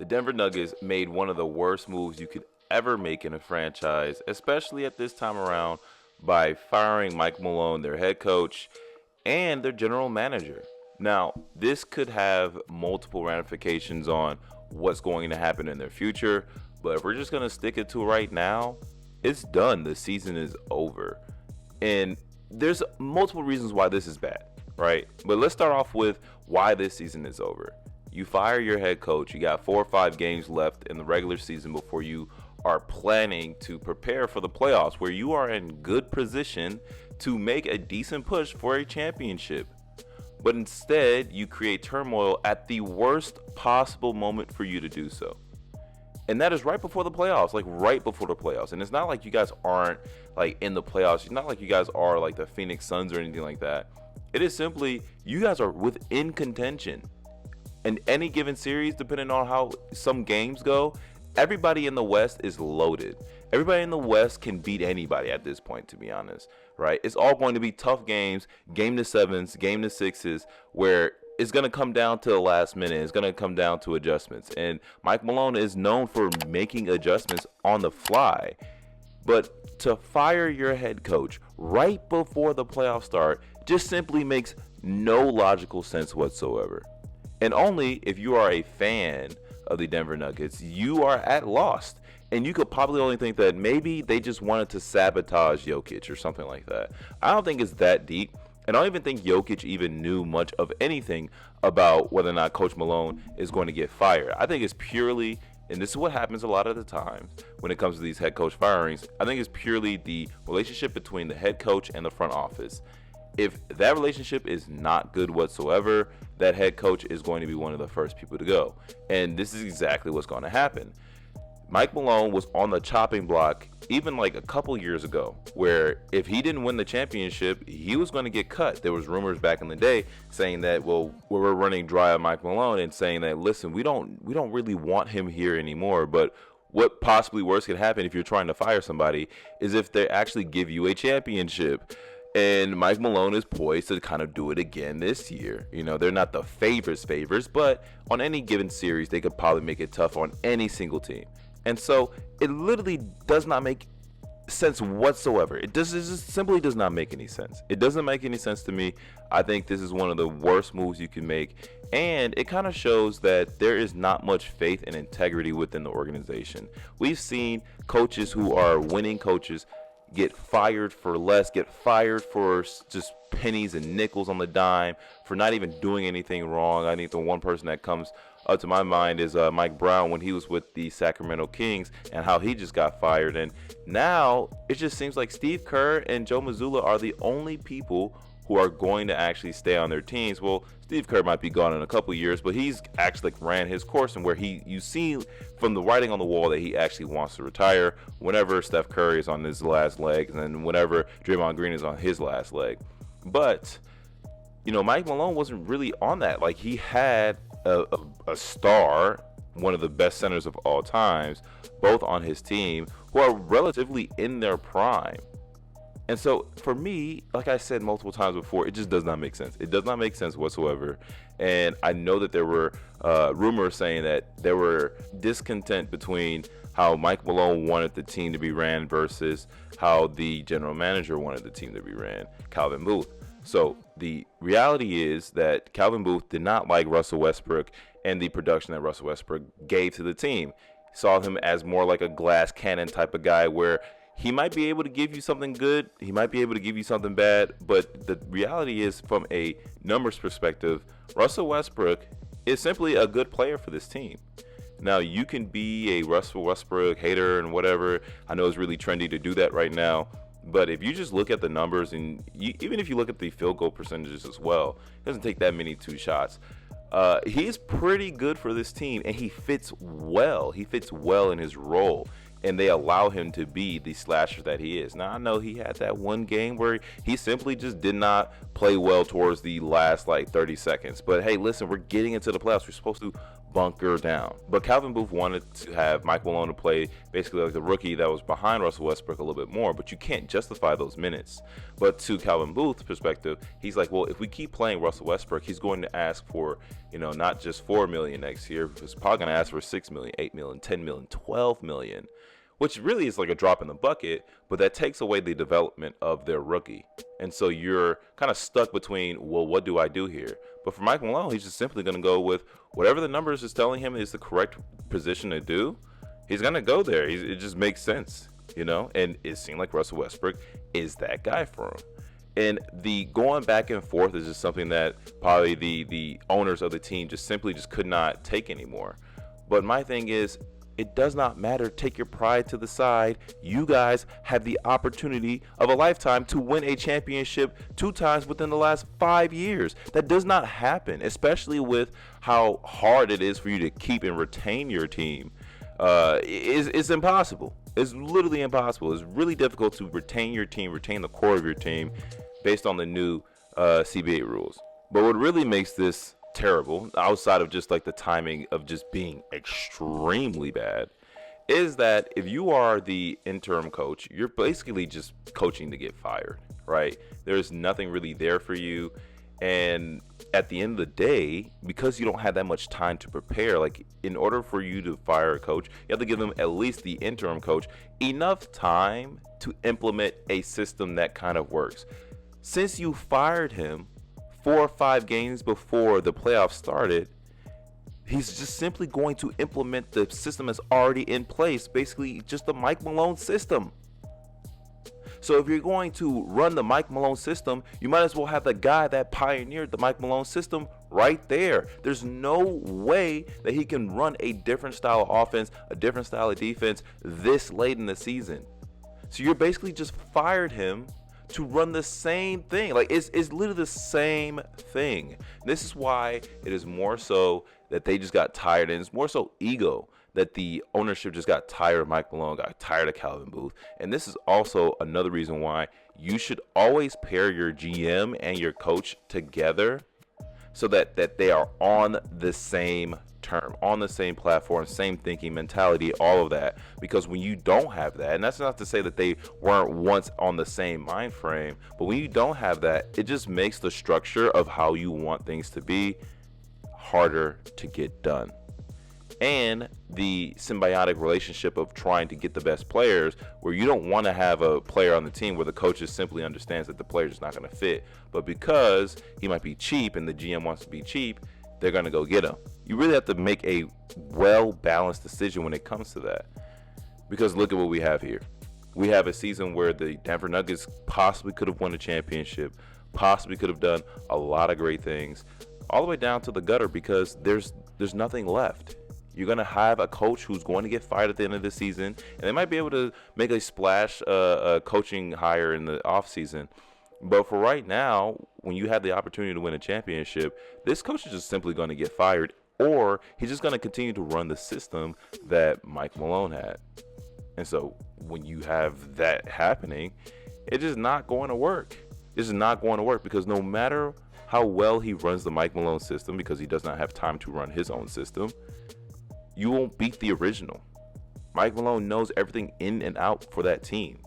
the Denver Nuggets made one of the worst moves you could ever make in a franchise, especially at this time around, by firing Mike Malone, their head coach, and their general manager. Now, this could have multiple ramifications on what's going to happen in their future, but if we're just going to stick it to right now, it's done. The season is over. And there's multiple reasons why this is bad, right? But let's start off with why this season is over. You fire your head coach. You got 4 or 5 games left in the regular season before you are planning to prepare for the playoffs, where you are in good position to make a decent push for a championship. But instead, you create turmoil at the worst possible moment for you to do so. And that is right before the playoffs, like right before the playoffs. And it's not like you guys aren't like in the playoffs. It's not like you guys are like the Phoenix Suns or anything like that. It is simply you guys are within contention. In any given series, depending on how some games go, everybody in the West is loaded. Everybody in the West can beat anybody at this point, to be honest, right? It's all going to be tough games, game to sevens, game to sixes, where it's going to come down to the last minute. It's going to come down to adjustments. And Mike Malone is known for making adjustments on the fly. But to fire your head coach right before the playoffs start just simply makes no logical sense whatsoever. And only if you are a fan of the Denver Nuggets, you are at lost. And you could probably only think that maybe they just wanted to sabotage Jokic or something like that. I don't think it's that deep. And I don't even think Jokic even knew much of anything about whether or not Coach Malone is going to get fired. I think it's purely, and this is what happens a lot of the times when it comes to these head coach firings, I think it's purely the relationship between the head coach and the front office. If that relationship is not good whatsoever, that head coach is going to be one of the first people to go. And this is exactly what's going to happen. Mike Malone was on the chopping block even like a couple years ago, where if he didn't win the championship, he was going to get cut. There was rumors back in the day saying that, well, we're running dry on Mike Malone and saying that, listen, we don't really want him here anymore. But what possibly worse could happen if you're trying to fire somebody is if they actually give you a championship. And Mike Malone is poised to kind of do it again this year. You know, they're not the favors, but on any given series, they could probably make it tough on any single team. And so it literally does not make sense whatsoever. It just simply does not make any sense. It doesn't make any sense to me. I think this is one of the worst moves you can make. And it kind of shows that there is not much faith and integrity within the organization. We've seen coaches who are winning coaches get fired for less, get fired for just pennies and nickels on the dime, for not even doing anything wrong. I think the one person that comes up to my mind is Mike Brown when he was with the Sacramento Kings and how he just got fired. And now it just seems like Steve Kerr and Joe Mazzulla are the only people who are going to actually stay on their teams. Well, Steve Kerr might be gone in a couple years, but he's actually ran his course, and where you see from the writing on the wall that he actually wants to retire whenever Steph Curry is on his last leg, and then whenever Draymond Green is on his last leg. But you know, Mike Malone wasn't really on that. Like, he had a star, one of the best centers of all times, both on his team, who are relatively in their prime. And so for me, like I said multiple times before, it just does not make sense. It does not make sense whatsoever. And I know that there were rumors saying that there were discontent between how Mike Malone wanted the team to be ran versus how the general manager wanted the team to be ran, Calvin Booth. So the reality is that Calvin Booth did not like Russell Westbrook and the production that Russell Westbrook gave to the team. He saw him as more like a glass cannon type of guy, where he might be able to give you something good, he might be able to give you something bad, but the reality is, from a numbers perspective, Russell Westbrook is simply a good player for this team. Now, you can be a Russell Westbrook hater and whatever. I know it's really trendy to do that right now. But if you just look at the numbers, and even if you look at the field goal percentages as well, it doesn't take that many 2 shots. He's pretty good for this team, and he fits well. He fits well in his role, and they allow him to be the slasher that he is. Now, I know he had that one game where he simply just did not play well towards the last 30 seconds. But hey, listen, we're getting into the playoffs. We're supposed to bunker down. But Calvin Booth wanted to have Mike Malone to play basically like the rookie that was behind Russell Westbrook a little bit more, but you can't justify those minutes. But to Calvin Booth's perspective, he's like, well, if we keep playing Russell Westbrook, he's going to ask for, not just $4 million next year, he's probably going to ask for $6 million, $8 million, $10 million, $12 million, which really is like a drop in the bucket, but that takes away the development of their rookie. And so you're kind of stuck between, well, what do I do here? But for Mike Malone, he's just simply going to go with whatever the numbers is telling him is the correct position to do. He's going to go there. It just makes sense, and it seemed like Russell Westbrook is that guy for him. And the going back and forth is just something that probably the owners of the team just simply could not take anymore. But my thing is, it does not matter. Take your pride to the side. You guys have the opportunity of a lifetime to win a championship 2 times within the last 5 years. That does not happen, especially with how hard it is for you to keep and retain your team. It's impossible. It's literally impossible. It's really difficult to retain your team, retain the core of your team based on the new CBA rules. But what really makes this terrible, outside of just like the timing of just being extremely bad, is that if you are the interim coach, you're basically just coaching to get fired, right? There's nothing really there for you. And at the end of the day, because you don't have that much time to prepare, like in order for you to fire a coach, you have to give them, at least the interim coach, enough time to implement a system that kind of works. Since you fired him 4 or 5 games before the playoffs started, he's just simply going to implement the system that's already in place, basically just the Mike Malone system. So if you're going to run the Mike Malone system, you might as well have the guy that pioneered the Mike Malone system right there. There's no way that he can run a different style of offense, a different style of defense this late in the season. So you're basically just fired him to run the same thing. Like it's literally the same thing. This is why it is more so that they just got tired, and it's more so ego that the ownership just got tired of Mike Malone, got tired of Calvin Booth. And this is also another reason why you should always pair your GM and your coach together so that they are on the same term, on the same platform, same thinking mentality, all of that. Because when you don't have that, and that's not to say that they weren't once on the same mind frame, but when you don't have that, it just makes the structure of how you want things to be harder to get done. And the symbiotic relationship of trying to get the best players, where you don't want to have a player on the team where the coach just simply understands that the player is not going to fit, but because he might be cheap and the GM wants to be cheap, they're going to go get him. You really have to make a well-balanced decision when it comes to that. Because look at what we have here. We have a season where the Denver Nuggets possibly could have won a championship, possibly could have done a lot of great things, all the way down to the gutter because there's nothing left. You're going to have a coach who's going to get fired at the end of the season, and they might be able to make a splash coaching hire in the offseason. But for right now, when you have the opportunity to win a championship, this coach is just simply going to get fired, or he's just going to continue to run the system that Mike Malone had. And so when you have that happening, it's just not going to work. It's just not going to work because no matter how well he runs the Mike Malone system, because he does not have time to run his own system, you won't beat the original. Mike Malone knows everything in and out for that team.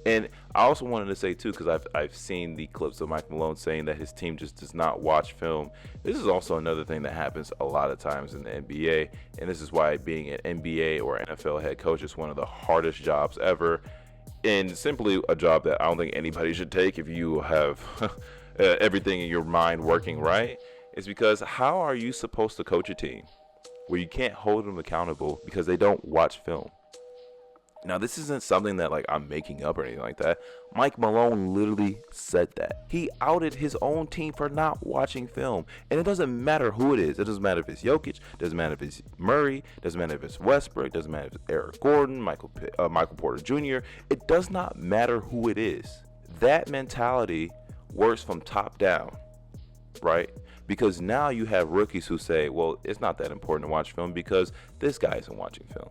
And I also wanted to say too, because I've seen the clips of Mike Malone saying that his team just does not watch film. This is also another thing that happens a lot of times in the NBA, and this is why being an NBA or NFL head coach is one of the hardest jobs ever, and simply a job that I don't think anybody should take if you have everything in your mind working right. Is because how are you supposed to coach a team where you can't hold them accountable because they don't watch film? Now, this isn't something that like I'm making up or anything like that. Mike Malone literally said that. He outed his own team for not watching film. And it doesn't matter who it is. It doesn't matter if it's Jokic. It doesn't matter if it's Murray. It doesn't matter if it's Westbrook. It doesn't matter if it's Eric Gordon, Michael Porter Jr. It does not matter who it is. That mentality works from top down, right? Because now you have rookies who say, well, it's not that important to watch film because this guy isn't watching film.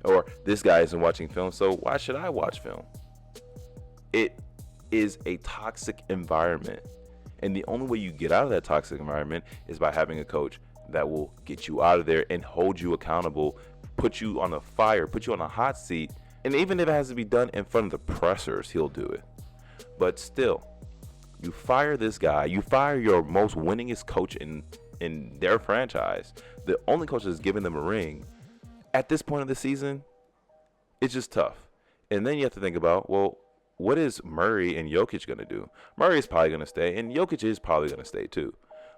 Or this guy isn't watching film, so why should I watch film? It is a toxic environment. And the only way you get out of that toxic environment is by having a coach that will get you out of there and hold you accountable, put you on a fire, put you on a hot seat. And even if it has to be done in front of the pressers, he'll do it. But still, you fire this guy, you fire your most winningest coach in their franchise, the only coach that's given them a ring. At this point of the season, it's just tough. And then you have to think about, well, what is Murray and Jokic going to do? Murray is probably going to stay, and Jokic is probably going to stay too.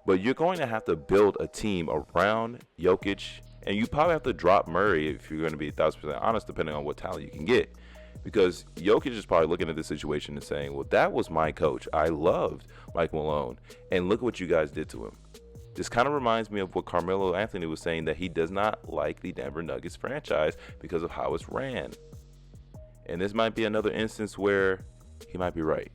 But you're going to have to build a team around Jokic, and you probably have to drop Murray if you're going to be 1,000% honest, depending on what talent you can get. Because Jokic is probably looking at this situation and saying, well, that was my coach. I loved Mike Malone, and look what you guys did to him. This kind of reminds me of what Carmelo Anthony was saying, that he does not like the Denver Nuggets franchise because of how it's ran. And this might be another instance where he might be right.